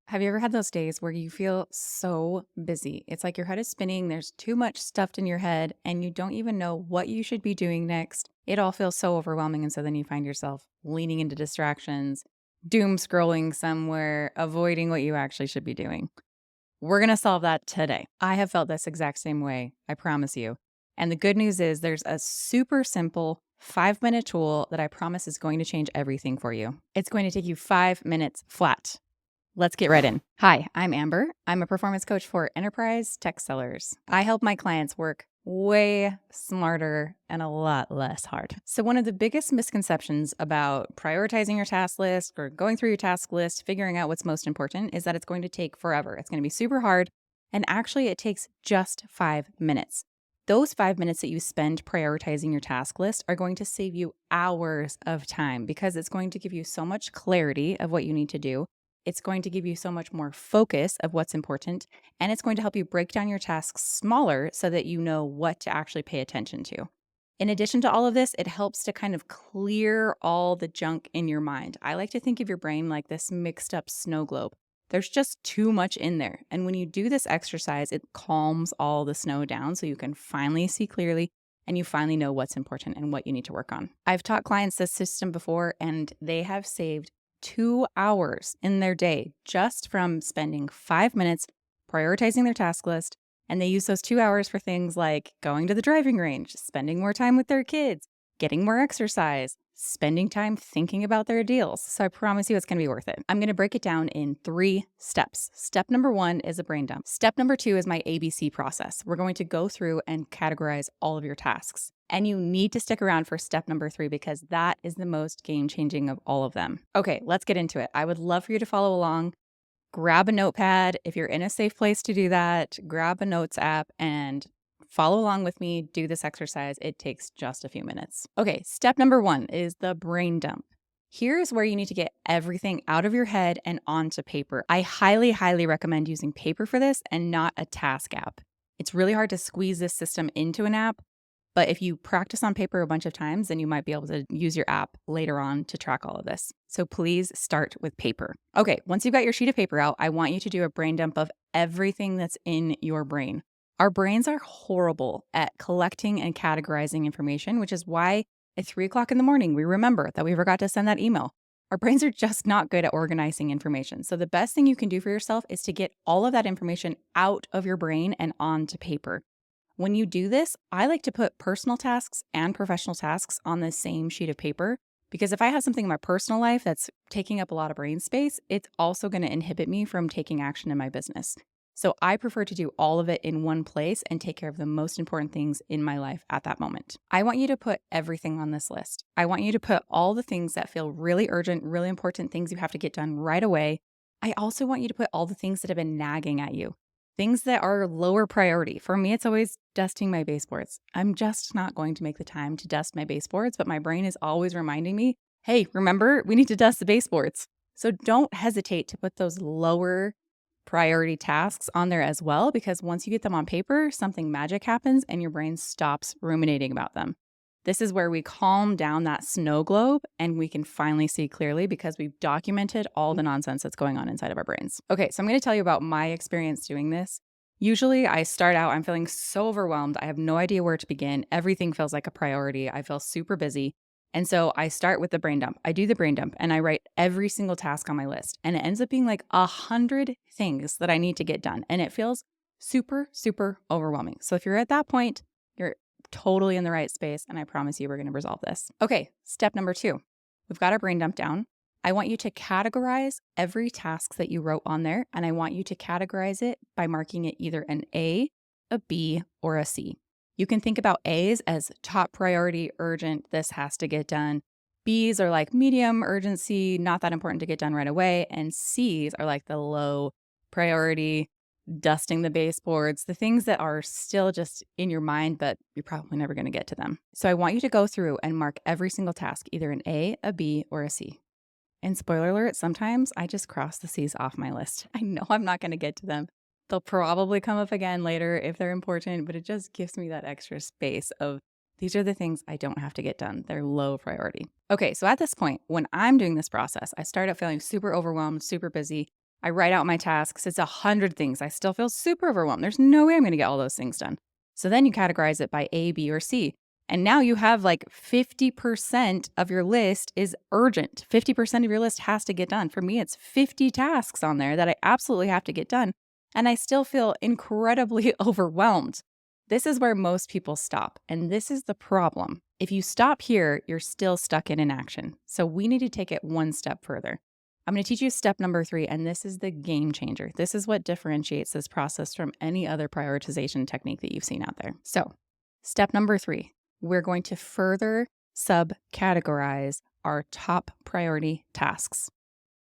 Have you ever had those days where you feel so busy? It's like your head is spinning, there's too much stuffed in your head, and you don't even know what you should be doing next. It all feels so overwhelming. And so then you find yourself leaning into distractions, doom scrolling somewhere, avoiding what you actually should be doing. We're going to solve that today. I have felt this exact same way, I promise you. And the good news is there's a super simple 5-minute tool that I promise is going to change everything for you. It's going to take you 5 minutes flat. Let's get right in. Hi, I'm Amber. I'm a performance coach for enterprise tech sellers. I help my clients work way smarter and a lot less hard. So, one of the biggest misconceptions about prioritizing your task list or going through your task list, figuring out what's most important, is that it's going to take forever. It's going to be super hard. And actually, it takes just 5 minutes. Those 5 minutes that you spend prioritizing your task list are going to save you hours of time because it's going to give you so much clarity of what you need to do. It's going to give you so much more focus of what's important, and it's going to help you break down your tasks smaller so that you know what to actually pay attention to. In addition to all of this, it helps to kind of clear all the junk in your mind. I like to think of your brain like this mixed up snow globe. There's just too much in there. And when you do this exercise, it calms all the snow down so you can finally see clearly and you finally know what's important and what you need to work on. I've taught clients this system before, and they have saved 2 hours in their day just from spending 5 minutes prioritizing their task list. And they use those 2 hours for things like going to the driving range, spending more time with their kids, getting more exercise, spending time thinking about their deals. So I promise you it's going to be worth it. I'm going to break it down in 3 steps. Step number 1 is a brain dump. Step number 2 is my ABC process. We're going to go through and categorize all of your tasks. And you need to stick around for step number 3 because that is the most game-changing of all of them. Okay, let's get into it. I would love for you to follow along. Grab a notepad. If you're in a safe place to do that, grab a notes app and follow along with me. Do this exercise. It takes just a few minutes. Okay, step number 1 is the brain dump. Here's where you need to get everything out of your head and onto paper. I highly, highly recommend using paper for this and not a task app. It's really hard to squeeze this system into an app, but if you practice on paper a bunch of times, then you might be able to use your app later on to track all of this. So please start with paper. Okay, once you've got your sheet of paper out, I want you to do a brain dump of everything that's in your brain. Our brains are horrible at collecting and categorizing information, which is why at 3 o'clock in the morning, we remember that we forgot to send that email. Our brains are just not good at organizing information. So the best thing you can do for yourself is to get all of that information out of your brain and onto paper. When you do this, I like to put personal tasks and professional tasks on the same sheet of paper because if I have something in my personal life that's taking up a lot of brain space, it's also going to inhibit me from taking action in my business. So I prefer to do all of it in one place and take care of the most important things in my life at that moment. I want you to put everything on this list. I want you to put all the things that feel really urgent, really important things you have to get done right away. I also want you to put all the things that have been nagging at you. Things that are lower priority. For me, it's always dusting my baseboards. I'm just not going to make the time to dust my baseboards, but my brain is always reminding me, hey, remember, we need to dust the baseboards. So don't hesitate to put those lower priority tasks on there as well, because once you get them on paper, something magic happens and your brain stops ruminating about them. This is where we calm down that snow globe and we can finally see clearly because we've documented all the nonsense that's going on inside of our brains. Okay, so I'm going to tell you about my experience doing this. Usually I start out, I'm feeling so overwhelmed. I have no idea where to begin. Everything feels like a priority. I feel super busy. And so I start with the brain dump. I do the brain dump and I write every single task on my list. And it ends up being like 100 things that I need to get done. And it feels super, super overwhelming. So if you're at that point, you're totally in the right space, and I promise you we're going to resolve this. Okay, step number 2. We've got our brain dump down. I want you to categorize every task that you wrote on there, and I want you to categorize it by marking it either an A, a B, or a C. You can think about A's as top priority, urgent, this has to get done. B's are like medium urgency, not that important to get done right away, and C's are like the low priority, dusting the baseboards, the things that are still just in your mind, but you're probably never going to get to them. So I want you to go through and mark every single task, either an A, a B, or a C. And spoiler alert, sometimes I just cross the C's off my list. I know I'm not going to get to them. They'll probably come up again later if they're important, but it just gives me that extra space of these are the things I don't have to get done. They're low priority. Okay, so at this point, when I'm doing this process, I start out feeling super overwhelmed, super busy. I write out my tasks. It's 100 things. I still feel super overwhelmed. There's no way I'm going to get all those things done. So then you categorize it by A, B, or C. And now you have like 50% of your list is urgent. 50% of your list has to get done. For me, it's 50 tasks on there that I absolutely have to get done. And I still feel incredibly overwhelmed. This is where most people stop. And this is the problem. If you stop here, you're still stuck in inaction. So we need to take it one step further. I'm going to teach you step number 3, and this is the game changer. This is what differentiates this process from any other prioritization technique that you've seen out there. So, step number 3, we're going to further subcategorize our top priority tasks.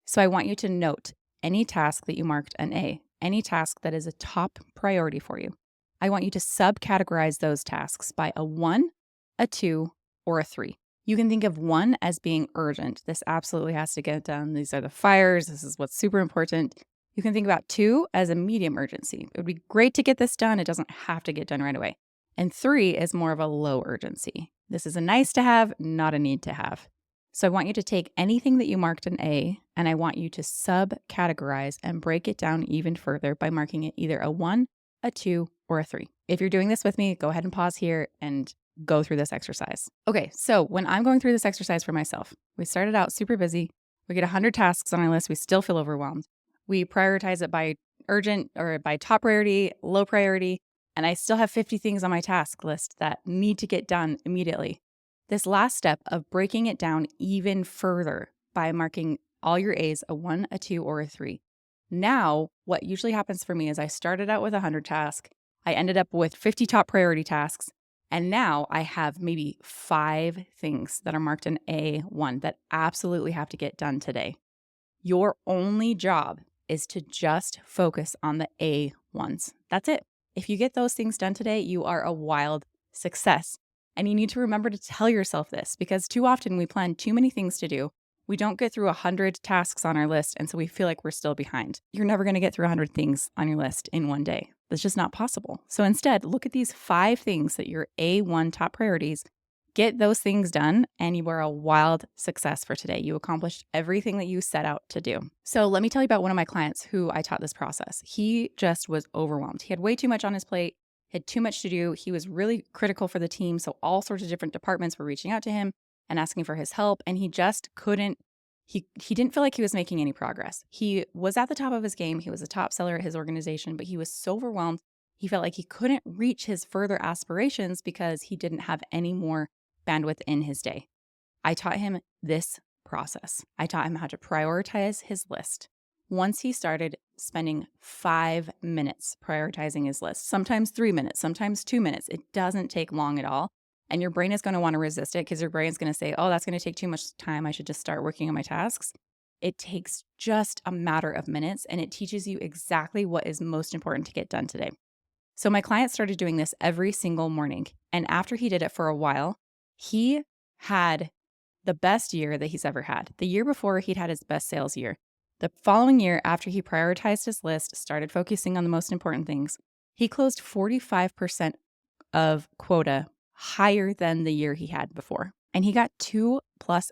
So, I want you to note any task that you marked an A, any task that is a top priority for you. I want you to subcategorize those tasks by a 1, a 2, or a 3. You can think of 1 as being urgent. This absolutely has to get done. These are the fires. This is what's super important. You can think about 2 as a medium urgency. It would be great to get this done. It doesn't have to get done right away. And 3 is more of a low urgency. This is a nice to have, not a need to have. So I want you to take anything that you marked an A, and I want you to subcategorize and break it down even further by marking it either a 1, a 2, or a 3. If you're doing this with me, go ahead and pause here and go through this exercise. Okay, so when I'm going through this exercise for myself, we started out super busy. We get 100 tasks on our list. We still feel overwhelmed. We prioritize it by urgent or by top priority, low priority, and I still have 50 things on my task list that need to get done immediately. This last step of breaking it down even further by marking all your A's a 1, a 2, or a 3. Now, what usually happens for me is I started out with 100 tasks. I ended up with 50 top priority tasks. And now I have maybe 5 things that are marked an A1 that absolutely have to get done today. Your only job is to just focus on the A1s. That's it. If you get those things done today, you are a wild success. And you need to remember to tell yourself this, because too often we plan too many things to do. We don't get through 100 tasks on our list, and so we feel like we're still behind. You're never going to get through 100 things on your list in one day. That's just not possible. So instead, look at these 5 things that your A1 top priorities. Get those things done, and you are a wild success for today. You accomplished everything that you set out to do. So let me tell you about one of my clients who I taught this process. He just was overwhelmed. He had way too much on his plate, had too much to do. He was really critical for the team, so all sorts of different departments were reaching out to him and asking for his help, and he just couldn't. He didn't feel like he was making any progress. He was at the top of his game. He was a top seller at his organization, but he was so overwhelmed. He felt like he couldn't reach his further aspirations because he didn't have any more bandwidth in his day. I taught him this process. I taught him how to prioritize his list. Once he started spending 5 minutes prioritizing his list, sometimes 3 minutes, sometimes 2 minutes, it doesn't take long at all. And your brain is going to want to resist it because your brain is going to say, oh, that's going to take too much time. I should just start working on my tasks. It takes just a matter of minutes, and it teaches you exactly what is most important to get done today. So my client started doing this every single morning. And after he did it for a while, he had the best year that he's ever had. The year before, he'd had his best sales year. The following year, after he prioritized his list, started focusing on the most important things, he closed 45% of quota higher than the year he had before. And he got 2+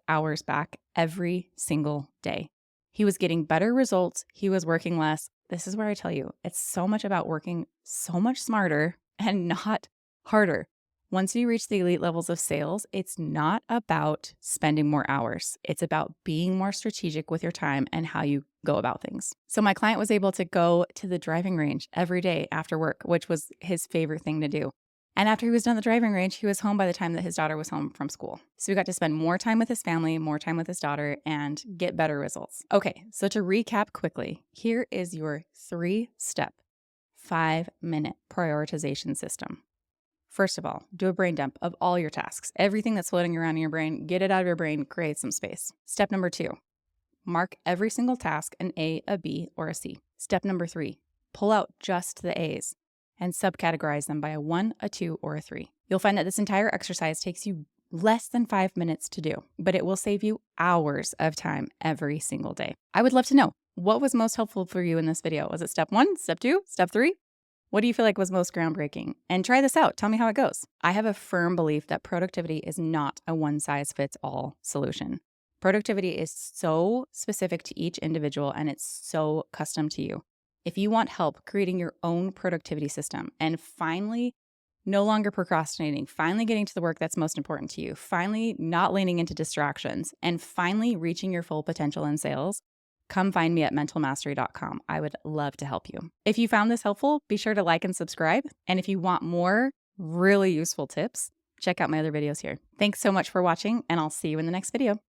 hours back every single day. He was getting better results. He was working less. This is where I tell you, it's so much about working so much smarter and not harder. Once you reach the elite levels of sales, it's not about spending more hours. It's about being more strategic with your time and how you go about things. So my client was able to go to the driving range every day after work, which was his favorite thing to do. And after he was done at the driving range, he was home by the time that his daughter was home from school. So he got to spend more time with his family, more time with his daughter, and get better results. Okay, so to recap quickly, here is your 3-step, 5-minute prioritization system. First of all, do a brain dump of all your tasks. Everything that's floating around in your brain, get it out of your brain, create some space. Step number 2, mark every single task an A, a B, or a C. Step number 3, pull out just the A's and subcategorize them by a 1, a 2, or a 3. You'll find that this entire exercise takes you less than 5 minutes to do, but it will save you hours of time every single day. I would love to know, what was most helpful for you in this video? Was it step 1, step 2, step 3? What do you feel like was most groundbreaking? And try this out. Tell me how it goes. I have a firm belief that productivity is not a one-size-fits-all solution. Productivity is so specific to each individual and it's so custom to you. If you want help creating your own productivity system and finally no longer procrastinating, finally getting to the work that's most important to you, finally not leaning into distractions, and finally reaching your full potential in sales, come find me at mentalmastery.com. I would love to help you. If you found this helpful, be sure to like and subscribe. And if you want more really useful tips, check out my other videos here. Thanks so much for watching, and I'll see you in the next video.